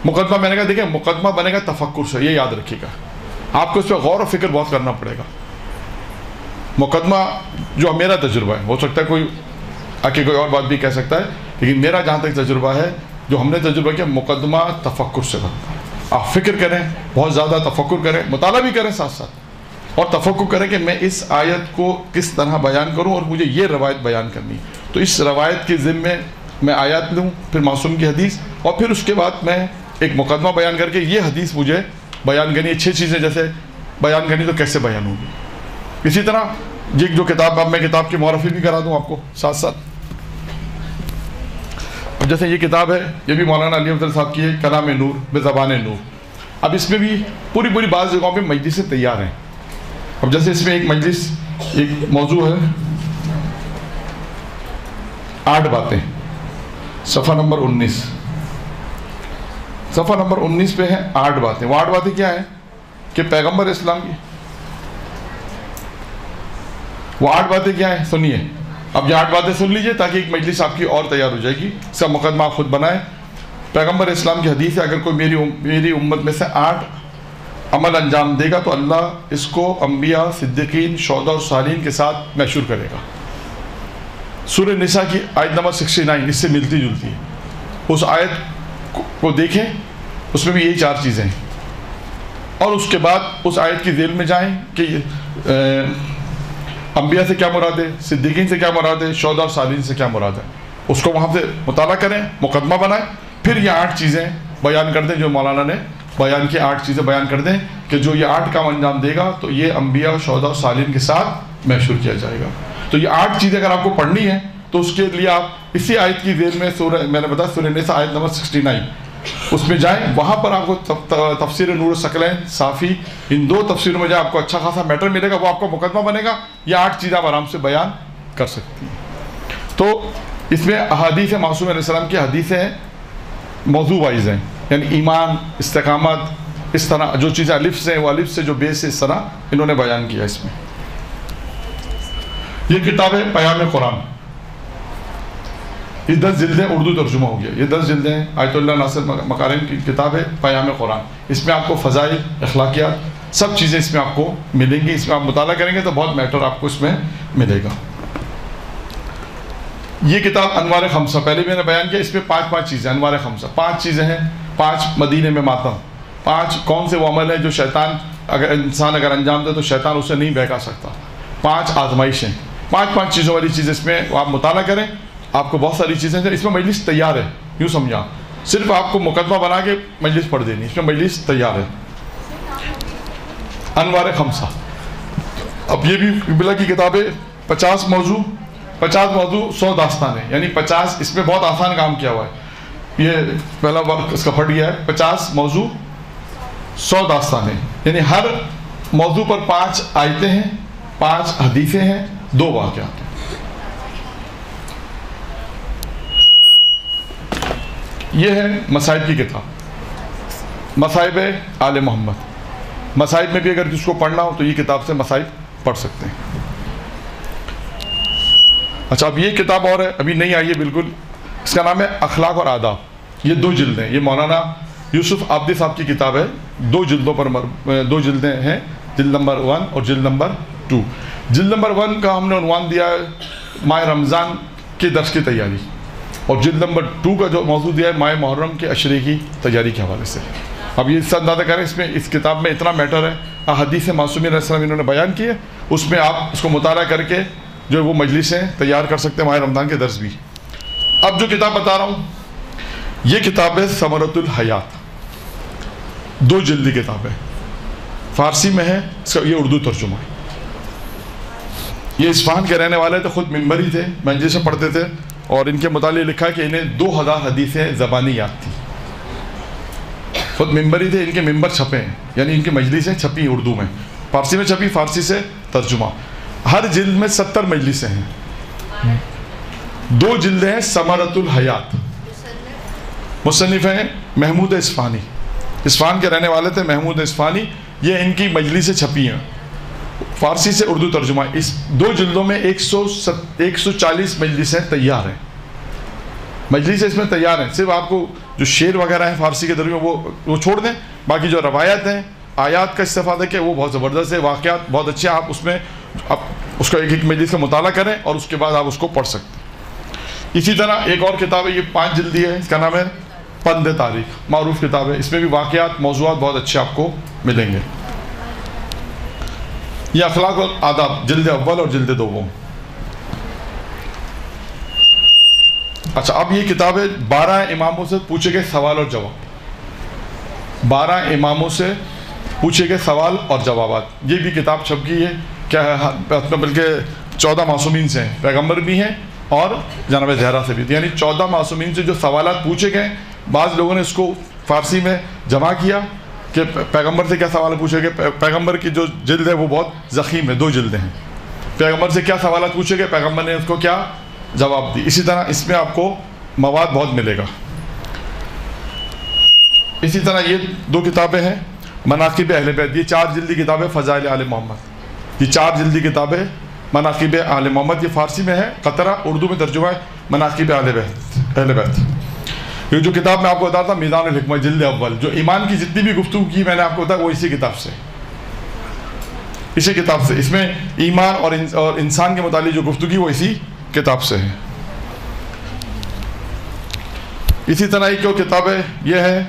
مقدمہ میں نے کہا دیکھیں مقدمہ بنے گا تفکر سے، یہ یاد رکھیے گا. آپ کو اس پہ غور و فکر بہت کرنا پڑے گا. مقدمہ جو میرا تجربہ ہے، ہو سکتا ہے کوئی آکے کوئی اور بات بھی کہہ سکتا ہے، لیکن میرا جہاں تک تجربہ ہے، جو ہم نے تجربہ کیا، مقدمہ تفکر سے بنتا ہے. آپ فکر کریں، بہت زیادہ تفکر کریں، مطالعہ بھی کریں ساتھ ساتھ، اور تفکر کریں کہ میں اس آیت کو کس طرح بیان کروں اور مجھے یہ روایت بیان کرنی. تو اس روایت کے ذمے میں آیات لوں، پھر معصوم کی حدیث، اور پھر اس کے بعد میں ایک مقدمہ بیان کر کے یہ حدیث مجھے بیان کرنی ہے. 6 چیزیں جیسے بیان کرنی تو کیسے بیان ہوگی. اسی طرح یہ جو کتاب، اب میں کتاب کی معرفی بھی کرا دوں آپ کو ساتھ ساتھ. اب جیسے یہ کتاب ہے، یہ بھی مولانا علی افضل صاحب کی ہے، کلام نور بزبان نور. اب اس میں بھی پوری بعض جگہوں پہ مجلسیں تیار ہیں. اب جیسے اس میں ایک مجلس، ایک موضوع ہے 8 باتیں، صفحہ نمبر 19. صفحہ نمبر 19 پہ ہے 8 باتیں. وہ 8 باتیں کیا ہیں کہ پیغمبر اسلام کی، وہ 8 باتیں کیا ہیں سنیے. اب یہ 8 باتیں سن لیجئے تاکہ ایک مجلس آپ کی اور تیار ہو جائے گی. اس کا مقدمہ آپ خود بنائیں. پیغمبر اسلام کی حدیث ہے، اگر کوئی میری امت میں سے 8 عمل انجام دے گا تو اللہ اس کو انبیاء، صدیقین، شہداء اور صالحین کے ساتھ محشور کرے گا. سورہ نساء کی آیت نمبر 69 اس سے ملتی جلتی ہے. اس آیت کو دیکھیں، اس میں بھی یہی 4 چیزیں ہیں. اور اس کے بعد اس آیت کی ذیل میں جائیں کہ انبیاء سے کیا مراد ہے، صدیقین سے کیا مراد ہے، شہداء اور صالحین سے کیا مراد ہے. اس کو وہاں سے مطالعہ کریں، مقدمہ بنائیں، پھر یہ 8 چیزیں بیان کر دیں جو مولانا نے بیان کی. 8 چیزیں بیان کر دیں کہ جو یہ 8 کام انجام دے گا تو یہ انبیاء، شہداء اور صالحین کے ساتھ محشور کیا جائے گا. تو یہ 8 چیزیں اگر آپ کو پڑھنی ہے تو اس کے لیے آپ اسی آیت کی ذیل میں میں نے بتایا سورہ نساء آیت نمبر 69 اس میں جائیں. وہاں پر آپ کو تفسیر نور الثقلین، صافی، ان 2 تفسیروں میں جائیں، آپ کو اچھا خاصا میٹر ملے گا. وہ آپ کو مقدمہ بنے گا. یہ 8 چیزیں آپ آرام سے بیان کر سکتی ہیں. تو اس میں احادیث معصوم علیہ السلام کی حدیثیں موضوع وائز ہیں، یعنی ایمان، استقامت، اس طرح جو چیزیں الف سے، وہ الف سے جو بے سے، اس طرح انہوں نے بیان کیا. اس میں یہ کتاب ہے پیام قرآن. یہ 10 جلدیں اردو ترجمہ ہو گیا. یہ 10 جلدیں ہیں. آیت اللہ ناصر مکارم کی کتاب ہے پیام قرآن. اس میں آپ کو فضائل، اخلاقیات، سب چیزیں اس میں آپ کو ملیں گی. اس میں آپ مطالعہ کریں گے تو بہت میٹر آپ کو اس میں ملے گا. یہ کتاب انوار خمسہ، پہلے میں نے بیان کیا، اس میں 5 چیزیں. انوار خمسہ 5 چیزیں ہیں. 5 مدینے میں ماتم. 5 کون سے وہ عمل ہیں جو شیطان انسان اگر انجام دے تو شیطان اسے نہیں بہکا سکتا. 5 آزمائشیں. 5 چیزوں والی چیز اس میں آپ مطالعہ کریں. آپ کو بہت ساری چیزیں ہیں. اس میں مجلس تیار ہے، یوں سمجھا، صرف آپ کو مقدمہ بنا کے مجلس پڑھ دینی. اس میں مجلس تیار ہے. انوار خمسہ. اب یہ بھی بلا کی کتاب ہے. 50 موضوع 100 داستانیں، یعنی 50. اس میں بہت آسان کام کیا ہوا ہے. یہ پہلا ورک اس کا پھٹ گیا ہے. 50 موضوع 100 داستانیں، یعنی ہر موضوع پر 5 آیتیں ہیں، 5 حدیثیں ہیں، 2 واقعات ہیں. یہ ہے مصائب کی کتاب، مصائب آل محمد. مصائب میں بھی اگر کسی کو پڑھنا ہو تو یہ کتاب سے مصائب پڑھ سکتے ہیں. اچھا، اب یہ کتاب اور ہے، ابھی نہیں آئی ہے بالکل. اس کا نام ہے اخلاق اور آداب. یہ 2 جلدیں. یہ مولانا یوسف عابدی صاحب کی کتاب ہے. 2 جلدوں پر 2 جلدیں ہیں. جلد نمبر 1 اور جلد نمبر 2. جلد نمبر 1 کا ہم نے عنوان دیا ہے ماہ رمضان کے درس کی تیاری، اور جلد نمبر 2 کا جو موضوع دیا ہے ماہ محرم کے عشرے کی تیاری کے حوالے سے. اب یہ سب اندازہ کریں، اس میں اس کتاب میں اتنا میٹر ہے. احادیث معصومین علیہ السلام انہوں نے بیان کیے. اس میں آپ اس کو مطالعہ کر کے جو وہ مجلسیں تیار کر سکتے ہیں، ماہ رمضان کے درس بھی. اب جو کتاب بتا رہا ہوں یہ کتاب ہے ثمرۃ الحیات. 2 جلدی کتاب ہے. فارسی میں ہے، اس کا یہ اردو ترجمہ ہے. یہ اصفہان کے رہنے والے تھے، خود ممبری تھے، مجلس میں پڑھتے تھے. اور ان کے متعلق لکھا ہے کہ انہیں 2000 حدیثیں زبانی یاد تھیں. خود ممبری تھے، ان کے ممبر چھپے ہیں، یعنی ان کی مجلسیں چھپی اردو میں، فارسی میں چھپی، فارسی سے ترجمہ. ہر جلد میں 70 مجلسیں ہیں. 2 جلدیں ہیں. ثمرۃ الحیات. مصنف ہیں محمود اصفہانی. اصفہان کے رہنے والے تھے، محمود اصفہانی. یہ ان کی مجلسیں چھپی ہیں، فارسی سے اردو ترجمہ. اس 2 جلدوں میں 140 مجلسیں تیار ہیں. مجلسیں اس میں تیار ہیں. صرف آپ کو جو شعر وغیرہ ہیں فارسی کے درمیان وہ چھوڑ دیں. باقی جو روایات ہیں، آیات کا استفادہ کیا، وہ بہت زبردست ہے. واقعات بہت اچھے. آپ اس میں اس کا ایک مجلس کا مطالعہ کریں اور اس کے بعد آپ اس کو پڑھ سکتے ہیں. اسی طرح ایک اور کتاب ہے، یہ 5 جلدی ہے. اس کا نام ہے پند تاریخ. معروف کتاب ہے. اس میں بھی واقعات، موضوعات بہت اچھے آپ کو ملیں گے. یہ اخلاق اور آداب، جلد اول اور جلد دوم. اچھا، اب یہ کتاب ہے 12 اماموں سے پوچھے گئے سوال اور جواب. 12 اماموں سے پوچھے گئے سوال اور جوابات. یہ بھی کتاب چھپ گئی ہے. کیا ہے بلکہ 14 معصومین سے ہیں، پیغمبر بھی ہیں اور جناب زہرا سے بھی، یعنی 14 معصومین سے جو سوالات پوچھے گئے. بعض لوگوں نے اس کو فارسی میں جمع کیا کہ پیغمبر سے کیا سوال پوچھے گئے. پیغمبر کی جو جلد ہے وہ بہت ضخیم ہے، 2 جلدیں ہیں. پیغمبر سے کیا سوالات پوچھے گئے، پیغمبر نے اس کو کیا جواب دی. اسی طرح اس میں آپ کو مواد بہت ملے گا. اسی طرح یہ 2 کتابیں ہیں مناقب اہل بیت، یہ 4 جلدی کتاب ہے فضائل آل محمد. یہ 4 جلدی کتاب ہے مناقب آل محمد. یہ فارسی میں ہے قطرہ، اردو میں ترجمہ ہے مناقب اہل بیت. یہ جو کتاب میں آپ کو بتا تھا میزان الحکمہ جلد اول، جو ایمان کی جتنی بھی گفتگو کی میں نے آپ کو بتایا وہ اسی کتاب سے، اسی کتاب سے. اس میں ایمان اور انسان کے متعلق جو گفتگو کی وہ اسی کتاب سے ہے. اسی طرح ایک جو کتاب ہے یہ ہے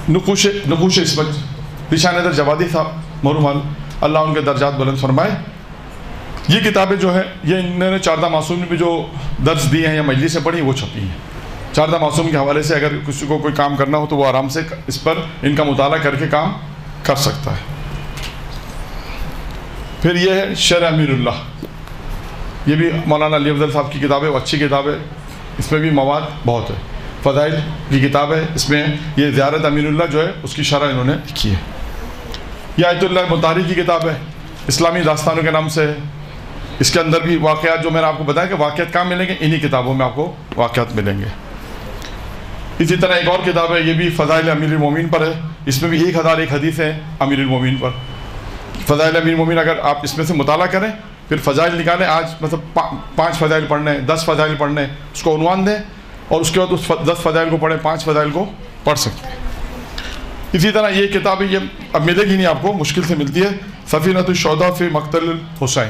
نقوش عصمت، پیشان ادر جوادی صاحب مرحوم اللہ ان کے درجات بلند فرمائے. یہ کتابیں جو ہیں یہ انہوں نے 14 معصوم میں جو درس دیے ہیں یا مجلس سے پڑھی وہ چھپی ہیں. 14 معصوم کے حوالے سے اگر کسی کو کوئی کام کرنا ہو تو وہ آرام سے اس پر ان کا مطالعہ کر کے کام کر سکتا ہے. پھر یہ ہے شرح امیر اللہ، یہ بھی مولانا علی افضل صاحب کی کتاب ہے، وہ اچھی کتاب ہے، اس میں بھی مواد بہت ہے. فضائل کی کتاب ہے، اس میں یہ زیارت امیر اللہ جو ہے اس کی شرح انہوں نے لکھی ہے. یہ آیت اللہ مطہری کی کتاب ہے، اسلامی داستانوں کے نام سے ہے. اس کے اندر بھی واقعات جو میں نے آپ کو بتایا کہ واقعات کہاں ملیں گے، انہی کتابوں میں آپ کو واقعات ملیں گے. اسی طرح ایک اور کتاب ہے، یہ بھی فضائل امیر المومنین پر ہے. اس میں بھی 1001 حدیث ہیں امیر المومنین پر. فضائل امیر المومنین اگر آپ اس میں سے مطالعہ کریں پھر فضائل نکالیں، آج مطلب 5 فضائل پڑھنے ہیں، 10 فضائل پڑھنے ہیں، اس کو عنوان دیں اور اس کے بعد اس 10 فضائل کو پڑھیں، 5 فضائل کو پڑھ سکتے ہیں. اسی طرح یہ کتاب یہ اب ملے گی نہیں آپ کو، مشکل سے ملتی ہے، سفینۃ الشہداء فی مقتل الحسین.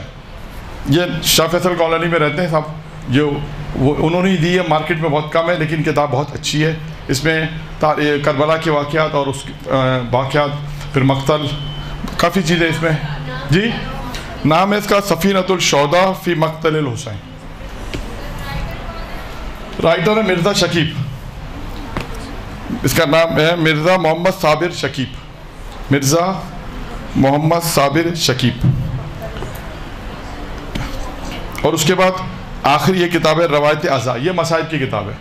یہ شاہ فیصل کالونی میں رہتے ہیں صاحب، جو وہ انہوں نے دی ہے، مارکیٹ میں بہت کم ہے لیکن کتاب بہت اچھی ہے. اس میں کربلا کے واقعات اور اس واقعات، پھر مقتل، کافی چیزیں اس میں. جی نام ہے اس کا سفینۃ الشہداء فی مقتل الحسین. رائٹر ہے مرزا شکیب، اس کا نام ہے مرزا محمد صابر شکیب، مرزا محمد صابر شکیب. اور اس کے بعد آخر یہ کتاب ہے روایت اعضاء، یہ مصائب کی کتاب ہے.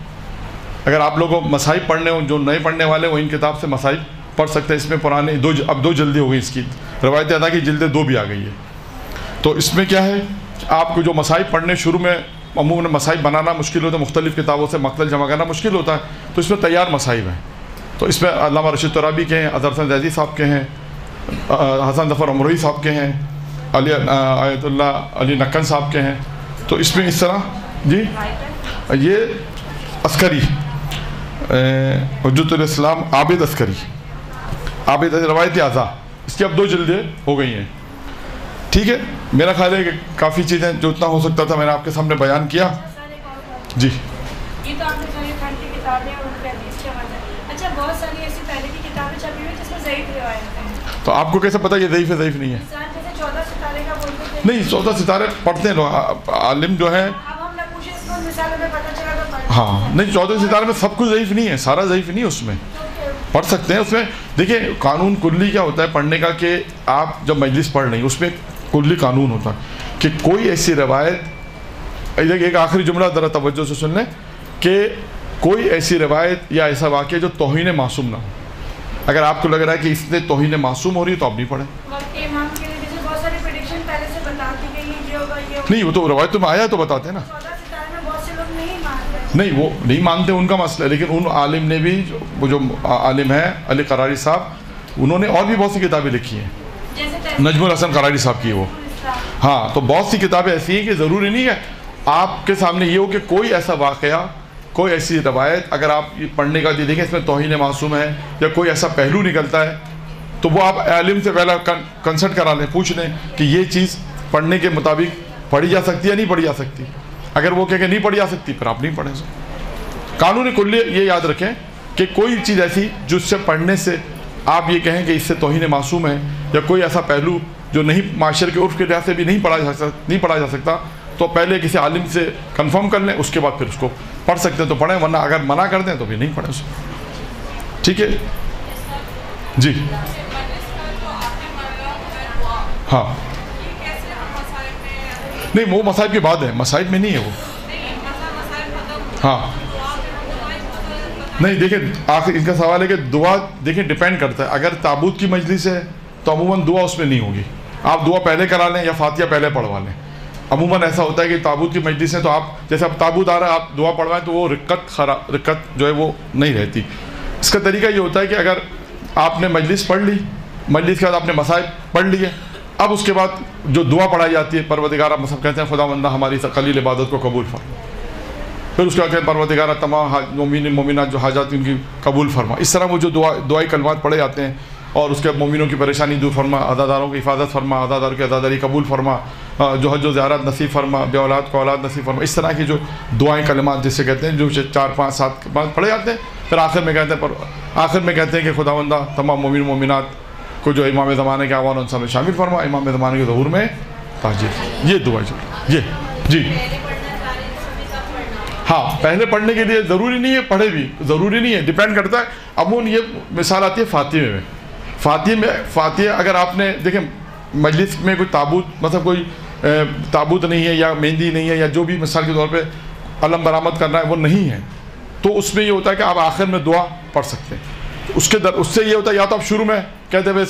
اگر آپ لوگوں کو مصائب پڑھنے ہوں، جو نئے پڑھنے والے وہ ان کتاب سے مصائب پڑھ سکتے ہیں. اس میں پرانے اب 2 جلدیں ہو گئی اس کی، روایت اعضاء کی جلدیں 2 بھی آ گئی ہے. تو اس میں کیا ہے، آپ کو جو مصائب پڑھنے شروع میں عموماً مصائب بنانا مشکل ہوتا ہے، مختلف کتابوں سے مقتل جمع کرنا مشکل ہوتا ہے، تو اس میں تیار مصائب ہیں. تو اس میں علامہ رشید ترابی کے ہیں، اظہر حسن زیدی صاحب کے ہیں، حسن ظفر امروہی صاحب کے ہیں، آیت اللہ علی نقن صاحب کے ہیں. تو اس میں اس طرح جی یہ عسکری حجت الاسلام عابد عسکری، عابد روایت اعضاء، اس کی اب 2 جلدیں ہو گئی ہیں. ٹھیک ہے، میرا خیال ہے کہ کافی چیزیں جو اتنا ہو سکتا تھا میں نے آپ کے سامنے بیان کیا. جی یہ تو آپ نے جو خان کی کتابیں اور ان کے حدیث کے حوالے، اچھا بہت ساری ایسی پہلے کی کتابیں چھپی ہوئی جس میں ضعیف روایت ہیں، تو آپ کو کیسے پتہ یہ ضعیف ہے ضعیف نہیں ہے؟ جیسے 14 ستارے کا بولتے تھے. نہیں 14 ستارے پڑھتے ہیں لوگ، عالم جو ہیں. اب ہم نے پوچھے اس کو مثالوں میں پتہ چلا تو پڑھ. ہاں نہیں 14 ستارے میں سب کچھ ضعیف نہیں ہے، سارا ضعیف نہیں ہے، اس میں پڑھ سکتے ہیں. اس میں دیکھیں قانون کلی کیا ہوتا ہے پڑھنے کا، کہ آپ جب مجلس پڑھ رہی ہیں اس میں کلی قانون ہوتا ہے کہ کوئی ایسی روایت، ایک آخری جملہ ذرا توجہ سے سن لیں، کہ کوئی ایسی روایت یا ایسا واقعہ جو توہین معصوم نہ ہو. اگر آپ کو لگ رہا ہے کہ اس نے توہین معصوم ہو رہی ہے تو آپ نہیں پڑھیں. امام کے لیے جیسے بہت ساری پریڈکشن پہلے سے بتا دی گئی، یہ ہوگا یہ ہوگا. نہیں وہ تو روایت میں آیا تو بتاتے ہیں نا. 14 ستارے میں بہت سے لوگ نہیں مانتے. نہیں وہ نہیں مانتے، ان کا مسئلہ ہے، لیکن ان عالم نے بھی، وہ جو عالم ہے علی قراری صاحب، انہوں نے اور بھی بہت سی کتابیں لکھی ہیں، جیسے نجم الحسن قراری صاحب کی وہ. ہاں تو بہت سی کتابیں ایسی ہیں کہ ضروری نہیں ہے آپ کے سامنے یہ ہو کہ کوئی ایسا واقعہ، کوئی ایسی روایت اگر آپ پڑھنے کا دیکھیں اس میں توہین معصوم ہے یا کوئی ایسا پہلو نکلتا ہے تو وہ آپ عالم سے پہلا کنسلٹ کرا لیں، پوچھ لیں کہ یہ چیز پڑھنے کے مطابق پڑھی جا سکتی ہے یا نہیں پڑھی جا سکتی. اگر وہ کہہ کہ نہیں پڑھی جا سکتی پھر آپ نہیں پڑھیں. قانون کلی یہ یاد رکھیں کہ کوئی چیز ایسی جس سے پڑھنے سے آپ یہ کہیں کہ اس سے توہین معصوم ہے یا کوئی ایسا پہلو جو نہیں معاشرے کے عرف کے لحاظ سے بھی نہیں پڑھا جا سکتا تو پہلے کسی عالم سے کنفرم کر لیں، اس کے بعد پھر اس کو پڑھ سکتے ہیں تو پڑھیں، ورنہ اگر منع کر دیں تو بھی نہیں پڑھیں اس کو. ٹھیک ہے جی. ہاں نہیں وہ مصائب کی بات ہے، مصائب میں نہیں ہے وہ. ہاں نہیں دیکھیں آخر ان کا سوال ہے کہ دعا دیکھیں ڈیپینڈ کرتا ہے. اگر تابوت کی مجلس ہے تو عموماً دعا اس میں نہیں ہوگی. آپ دعا پہلے کرا لیں یا فاتحہ پہلے پڑھوا لیں. عموماً ایسا ہوتا ہے کہ تابوت کی مجلس ہے تو آپ جیسے اب تابوت آ رہا ہے آپ دعا پڑھوائیں تو وہ رکعت جو ہے وہ نہیں رہتی. اس کا طریقہ یہ ہوتا ہے کہ اگر آپ نے مجلس پڑھ لی، مجلس کے بعد آپ نے مصائب پڑھ لیے، اب اس کے بعد جو دعا پڑھائی جاتی ہے پروردگارہ مصحف کہتے ہیں خدا بندہ ہماری قلیل عبادت کو قبول فرما. پھر اس کے بعد کہتے ہیں پروردگارہ تمام مومنین مومنات جو حاجات ان کی قبول فرما. اس طرح وہ جو دعائی کلمات پڑھے جاتے ہیں اور اس کے بعد مومنوں کی پریشانی دور فرما، عزاداروں کی حفاظت فرما، عزاداروں کی عزاداری قبول فرما، جو حج و زیارت نصیب فرما، بے اولاد کو اولاد نصیب فرما. اس طرح کی جو دعائیں کلمات جسے کہتے ہیں جو 4 5 7 بعد پڑھے جاتے ہیں. پھر آخر میں کہتے ہیں کہ خدا بندہ تمام مومن مومنات کو جو امام زمانے کے آوان انسان میں شامل فرما، امام زمانے کے ظہور میں تاجر. یہ دعا جو جی ہاں پہلے پڑھنے کے لیے ضروری نہیں ہے، پڑھے بھی ضروری نہیں ہے، ڈیپینڈ کرتا ہے. عموماً یہ مثال آتی ہے فاتحہ میں. فاتحہ اگر آپ نے دیکھیں مجلس میں کوئی تابوت مطلب کوئی تابوت نہیں ہے یا مہندی نہیں ہے یا جو بھی مثال کے طور پہ علم برآمد کرنا ہے وہ نہیں ہے تو اس میں یہ ہوتا ہے کہ آپ آخر میں دعا پڑھ سکتے ہیں. اس سے یہ ہوتا ہے یا تو آپ شروع میں کہتے ہوئے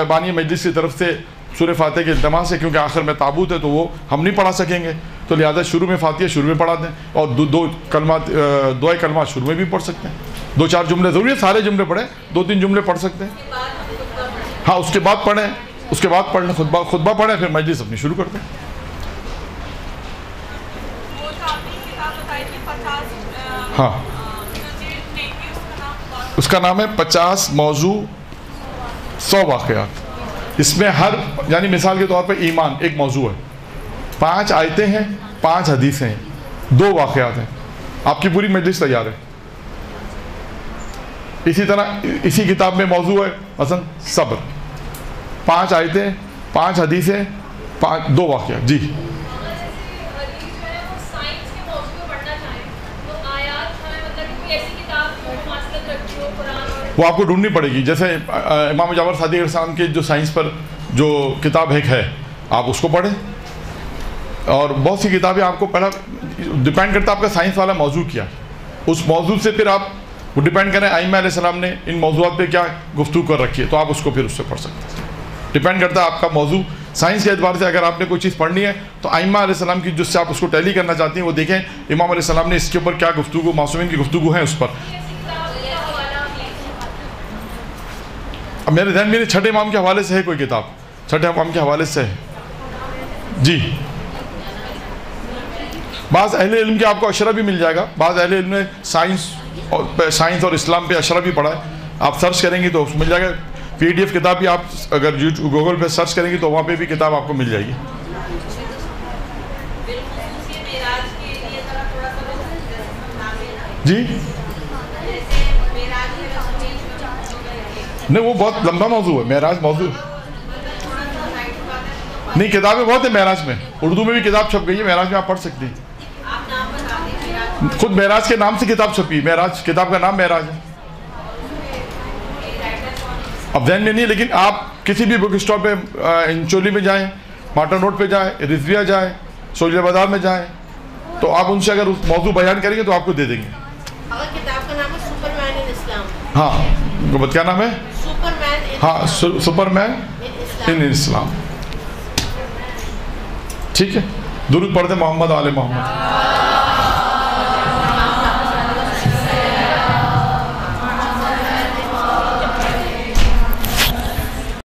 بانی مجلس کی طرف سے سورہ فاتحہ کے التماس سے، کیونکہ آخر میں تابوت ہے تو وہ ہم نہیں پڑھا سکیں گے تو لہٰذا شروع میں فاتحہ شروع میں پڑھا دیں اور دعائے کلمات شروع میں بھی پڑھ سکتے ہیں. 2 4 جملے ضروری ہے سارے جملے پڑھیں، 2 3 جملے پڑھ سکتے ہیں. ہاں اس کے بعد پڑھیں، اس کے بعد پڑھ لیں، خطبہ پڑھیں، پھر مجلس اپنی شروع کرتے ہیں. ہاں اس کا نام ہے 50 موضوع 100 واقعات. اس میں ہر یعنی مثال کے طور پر ایمان ایک موضوع ہے، 5 آیتیں ہیں، 5 حدیثیں ہیں، 2 واقعات ہیں. آپ کی پوری مجلس تیار ہے. اسی طرح اسی کتاب میں موضوع ہے مثلا صبر، 5 آیتیں، 5 حدیثیں، 2 واقعات. جی وہ آپ کو ڈھونڈنی پڑے گی. جیسے امام جعفر صادق علیہ السلام کے جو سائنس پر جو کتاب ایک ہے آپ اس کو پڑھیں. اور بہت سی کتابیں آپ کو پہلا ڈیپینڈ کرتا ہے آپ کا سائنس والا موضوع کیا، اس موضوع سے پھر آپ وہ ڈیپینڈ کریں ائمہ علیہ السلام نے ان موضوعات پہ کیا گفتگو کر رکھی ہے تو آپ اس کو پھر اس سے پڑھ سکتے ہیں. ڈیپینڈ کرتا ہے آپ کا موضوع سائنس کے اعتبار سے. اگر آپ نے کوئی چیز پڑھنی ہے تو ائمہ علیہ السلام کی جس سے آپ اس کو ٹیلی کرنا چاہتی ہیں وہ دیکھیں امام علیہ السلام نے اس کے اوپر کیا گفتگو، معصومین کی گفتگو ہے اس پر. اب میرے ذہن میں 6 امام کے حوالے سے ہے کوئی کتاب، 6 امام کے حوالے سے ہے. جی بعض اہل علم کے آپ کو اشرح بھی مل جائے گا. بعض اہل علم نے سائنس اور اسلام پہ اشرح بھی پڑھا ہے. آپ سرچ کریں گی تو مل جائے گا. PDF کتاب بھی آپ اگر گوگل پہ سرچ کریں گی تو وہاں پہ بھی کتاب آپ کو مل جائے گی. جی نہیں وہ بہت لمبا موضوع ہے معراج. موضوع نہیں کتابیں بہت ہیں معراج میں، اردو میں بھی کتاب چھپ گئی ہے معراج میں، آپ پڑھ سکتی ہیں. خود معراج کے نام سے کتاب چھپی، معراج کتاب کا نام معراج ہے. اب ذہن میں نہیں لیکن آپ کسی بھی بک اسٹور پہ انچولی میں جائیں، مارٹن روڈ پہ جائیں، رضویہ جائیں، سوجلے بازار میں جائیں تو آپ ان سے اگر اس موضوع بیان کریں گے تو آپ کو دے دیں گے. کتاب کا نام ہے سپر مین ان اسلام. ہاں کیا نام ہے؟ ہاں سپر مین ان اسلام. ٹھیک ہے درود پڑھتے محمد آل محمد.